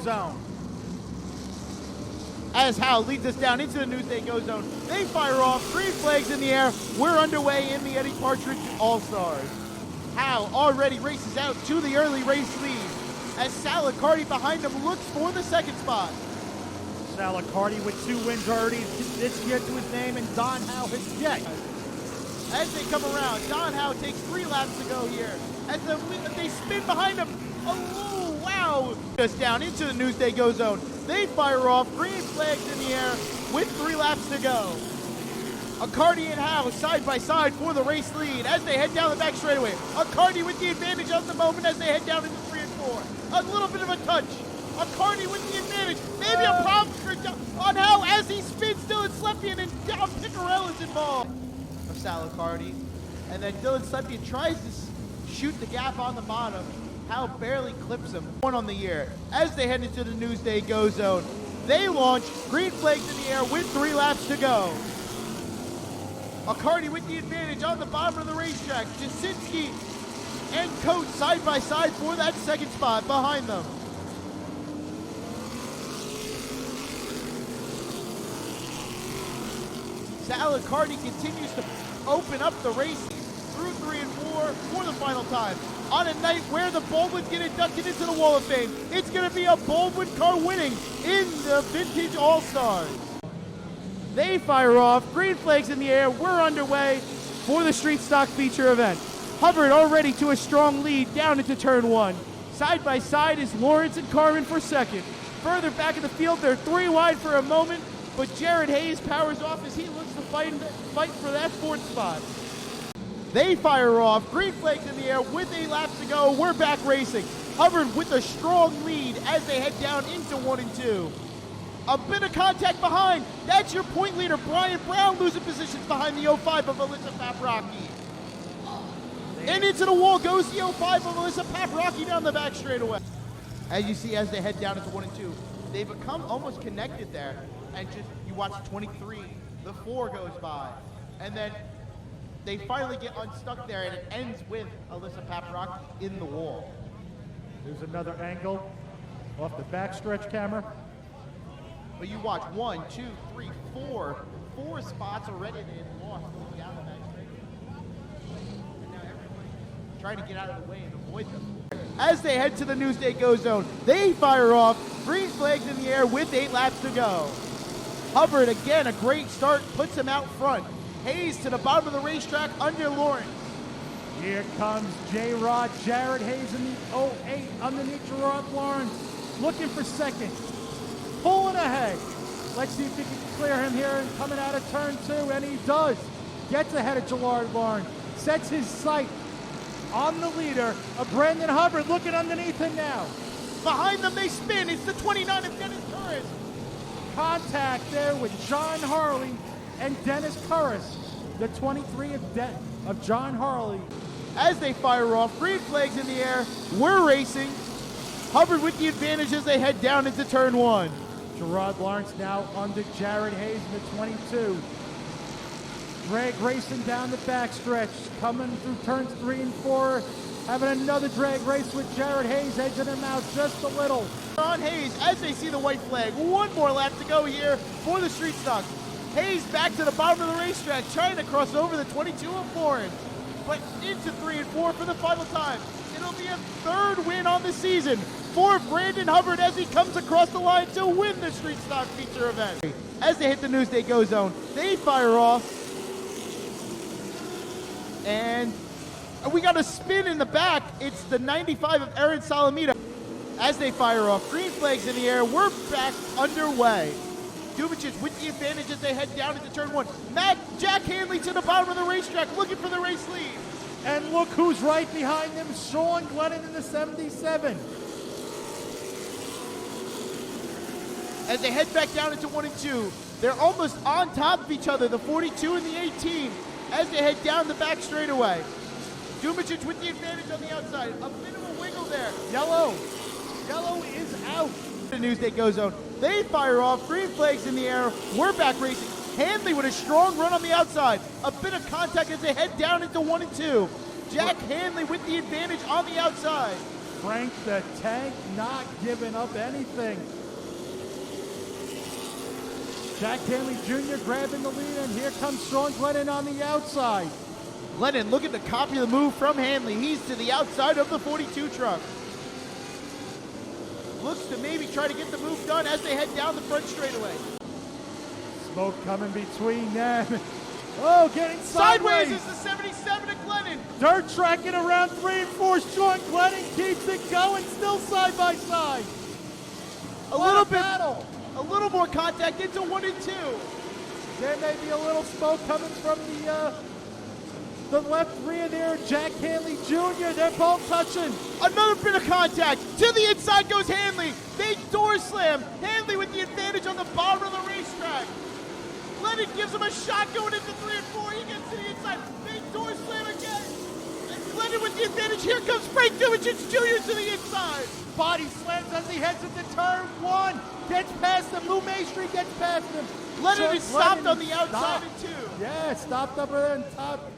zone. As Hal leads us down into the Newsday Go Zone, they fire off, green flags in the air. We're underway in the Eddie Partridge All-Stars. Hal already races out to the early race lead as Salicardi behind him looks for the second spot. Salicardi with 2 wins already this year to his name, and Don Howe has yet. As they come around, Don Howe takes 3 laps to go here. As they spin behind him. Oh, wow. Just down into the Newsday Go Zone. They fire off, green flags in the air with 3 laps to go. Accardi and Howe side by side for the race lead as they head down the back straightaway. Accardi with the advantage at the moment as they head down into 3 and 4. A little bit of a touch. Accardi with the advantage. Maybe a problem for on Howe as he spins. Dylan Slepian and Dom Piccarell is involved. Of Salicardi. And then Dylan Slepian tries to shoot the gap on the bottom. Howe barely clips him. 1 on the year. As they head into the Newsday Go Zone, they launch, green flags in the air with 3 laps to go. Accardi with the advantage on the bottom of the racetrack. Jasinski and Coates side by side for that second spot behind them. Salicardi continues to open up the race through 3 and 4 for the final time. On a night where the Baldwins get inducted into the Wall of Fame, it's going to be a Baldwin car winning in the Vintage All-Stars. They fire off, green flags in the air, we're underway for the Street Stock feature event. Hubbard already to a strong lead down into turn 1. Side by side is Lawrence and Carmen for second. Further back in the field, they're 3 wide for a moment, but Jared Hayes powers off as he looks to fight for that 4th spot. They fire off, green flags in the air with 8 laps to go. We're back racing. Hubbard with a strong lead as they head down into 1 and 2. A bit of contact behind. That's your point leader, Brian Brown, losing positions behind the 05 of Alyssa Paprocki. And into the wall goes the 05 of Alyssa Paprocki down the back straightaway. As you see, as they head down into 1 and 2, they become almost connected there. And just, you watch 23, the 4 goes by. And then they finally get unstuck there, and it ends with Alyssa Paprocki in the wall. There's another angle off the backstretch camera. But you watch 1, 2, 3, 4. 4 spots already they've lost going down the backstretch. And now everybody's trying to get out of the way and avoid them. As they head to the Newsday Go Zone, they fire off, green flags in the air with 8 laps to go. Hubbard, again, a great start, puts him out front. Hayes to the bottom of the racetrack under Lawrence. Here comes J-Rod, Jared Hayes in the 08 underneath Gerard Lawrence, looking for second, pulling ahead. Let's see if he can clear him here and coming out of turn 2, and he does. Gets ahead of Gerard Lawrence, sets his sight on the leader of Brandon Hubbard, looking underneath him now. Behind them they spin, it's the 29 of Dennis Curris. Contact there with John Harley and Dennis Curris, the 23 of John Harley. As they fire off, green flags in the air, we're racing. Hubbard with the advantage as they head down into turn 1. Gerard Lawrence now under Jared Hayes in the 22. Drag racing down the backstretch, coming through turns 3 and 4, having another drag race with Jared Hayes edging him out just a little. On Hayes as they see the white flag. 1 more lap to go here for the Street Stock. Hayes back to the bottom of the racetrack, trying to cross over the 22 of Lawrence, but into 3 and 4 for the final time. It'll be a 3rd win on the season for Brandon Hubbard as he comes across the line to win the Street Stock feature event. As they hit the Newsday Go Zone, they fire off, and we got a spin in the back. It's the 95 of Aaron Salamita. As they fire off, green flags in the air, we're back underway. Dubicic with the advantage as they head down into turn 1. Jack Hanley to the bottom of the racetrack looking for the race lead. And look who's right behind them, Sean Glennon in the 77. As they head back down into 1 and 2, they're almost on top of each other, the 42 and the 18, as they head down the back straightaway. Dubicic with the advantage on the outside. A bit of a wiggle there. Yellow is out. The Newsday Go Zone. They fire off, green flags in the air. We're back racing. Hanley with a strong run on the outside. A bit of contact as they head down into 1 and 2. Jack Hanley with the advantage on the outside. Frank the Tank not giving up anything. Jack Hanley Jr. grabbing the lead, and here comes Sean Glennon on the outside. Glennon looking to copy the move from Hanley. He's to the outside of the 42 truck. Looks to maybe try to get the move done as they head down the front straightaway. Smoke coming between them. Oh, getting sideways. Is the 77 of Glennon. Dirt tracking around 3 and 4. Sean Glennon keeps it going, still side by side. A little more contact into 1 and 2. There may be a little smoke coming from the left rear there. Jack Hanley Jr., they're both touching. Another bit of contact. To the inside goes Hanley. Big door slam. Hanley with the advantage on the bottom of the racetrack. Glennon gives him a shot going into 3 and 4. He gets to the inside. Big door slam again. And Glennon with the advantage. Here comes Frank Dubicic Jr. to the inside. Body slams as he heads into turn 1. Gets past him. Lou Maestri gets past him. Glennon is stopped on the outside in 2. Yeah, stopped up there in top.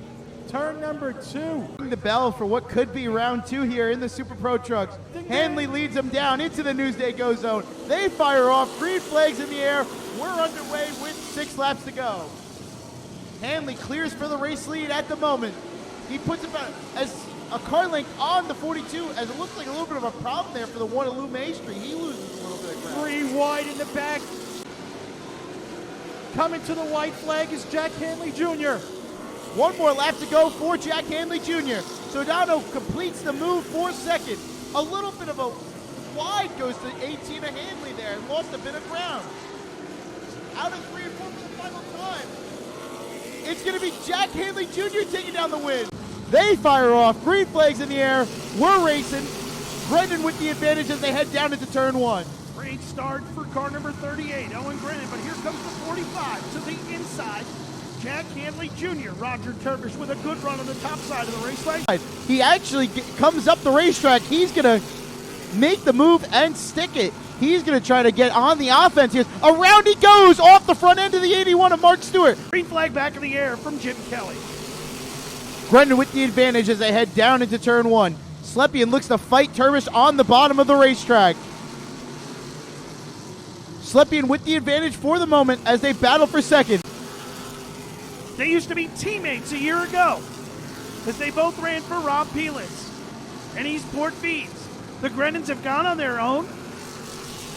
Turn number 2. The bell for what could be round 2 here in the Super Pro trucks. Hanley leads them down into the Newsday Go zone. They fire off. Green flags in the air. We're underway with 6 laps to go. Hanley clears for the race lead at the moment. He puts about as a car length on the 42, as it looks like a little bit of a problem there for the one of Lou Maestri. He loses a little bit of ground. 3 wide in the back. Coming to the white flag is Jack Hanley Jr. 1 more lap to go for Jack Hanley Jr. Sodano completes the move for second. A little bit of a wide goes to 18 of Hanley there and lost a bit of ground. Out of 3 and 4 for the final time. It's going to be Jack Hanley Jr. taking down the win. They fire off. Green flags in the air. We're racing. Grennan with the advantage as they head down into turn 1. Great start for car number 38, Owen Grennan, but here comes the 45 to the inside. Jack Hanley Jr., Roger Turkish with a good run on the top side of the raceway. He actually comes up the racetrack. He's going to make the move and stick it. He's going to try to get on the offense here. Around he goes off the front end of the 81 of Mark Stewart. Green flag back in the air from Jim Kelly. Grennan with the advantage as they head down into turn 1. Slepian looks to fight Turbish on the bottom of the racetrack. Slepian with the advantage for the moment as they battle for second. They used to be teammates a year ago, as they both ran for Rob Pelis and Eastport Feeds. The Grennans have gone on their own,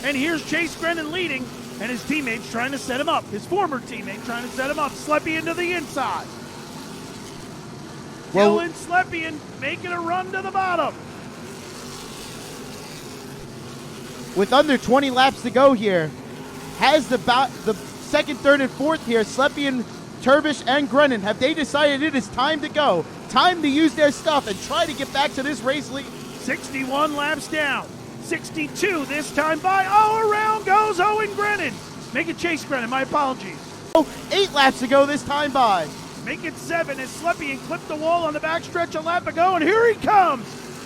and here's Chase Grennan leading, and his teammates trying to set him up. His former teammate trying to set him up. Slepian to the inside. Dylan Slepian making a run to the bottom. With under 20 laps to go here, has the second, third, and fourth here, Slepian, Turbish, and Grennan, have they decided it is time to go? Time to use their stuff and try to get back to this race lead. 61 laps down. 62 this time by. Oh, around goes Owen Grennan. Make it Chase Grennan, my apologies. 8 laps to go this time by. Make it 7 as Slepian clipped the wall on the backstretch a lap ago, and here he comes.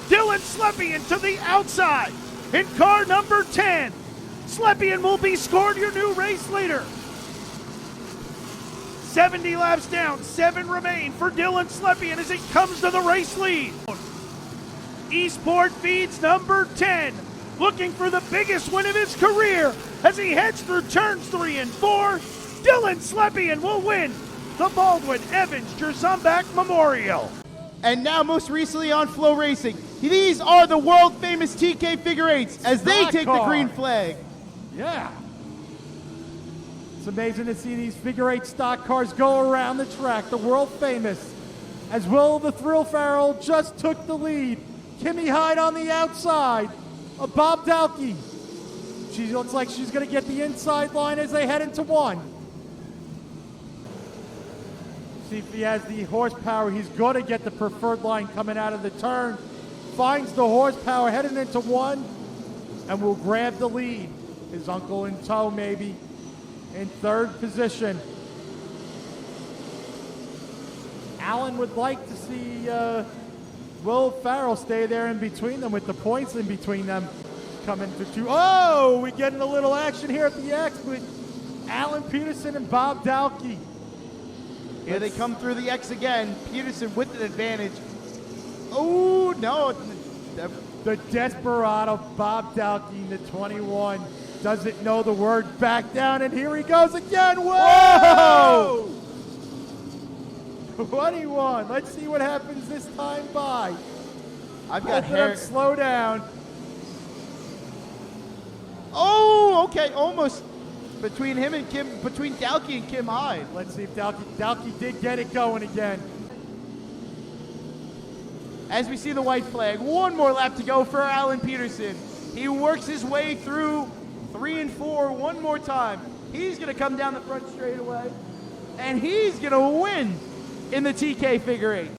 Dylan Slepian to the outside in car number 10. Slepian will be scored your new race leader. 70 laps down, 7 remain for Dylan Slepian as he comes to the race lead. Eastport Feeds number 10, looking for the biggest win of his career as he heads through turns 3 and 4. Dylan Slepian will win the Baldwin Evans Jerzumbach Memorial. And now most recently on Flow Racing, these are the world famous TK figure 8s as they take the green flag. Yeah. It's amazing to see these figure 8 stock cars go around the track, the world famous. As Will the Thrill Farrell just took the lead. Kimmy Hyde on the outside of Bob Dalkey. She looks like she's going to get the inside line as they head into 1. See if he has the horsepower. He's going to get the preferred line coming out of the turn. Finds the horsepower heading into 1 and will grab the lead. His uncle in tow maybe in 3rd position. Allen would like to see Will Farrell stay there in between them with the points in between them. Coming to 2. Oh, we're getting a little action here at the X with Alan Peterson and Bob Dalkey. Here they come through the X again. Peterson with an advantage. Oh, no. The desperado Bob Dalkey, the 21, doesn't know the word back down, and here he goes again. Whoa! 21. Let's see what happens this time by. I've got Open hair. up, slow down. Oh, okay, almost between him and Kim, between Dalkey and Kim Hyde. Let's see if Dalkey did get it going again. As we see the white flag, one more lap to go for Alan Peterson. He works his way through 3 and 4 one more time. He's going to come down the front straightaway, and he's going to win in the TK figure 8.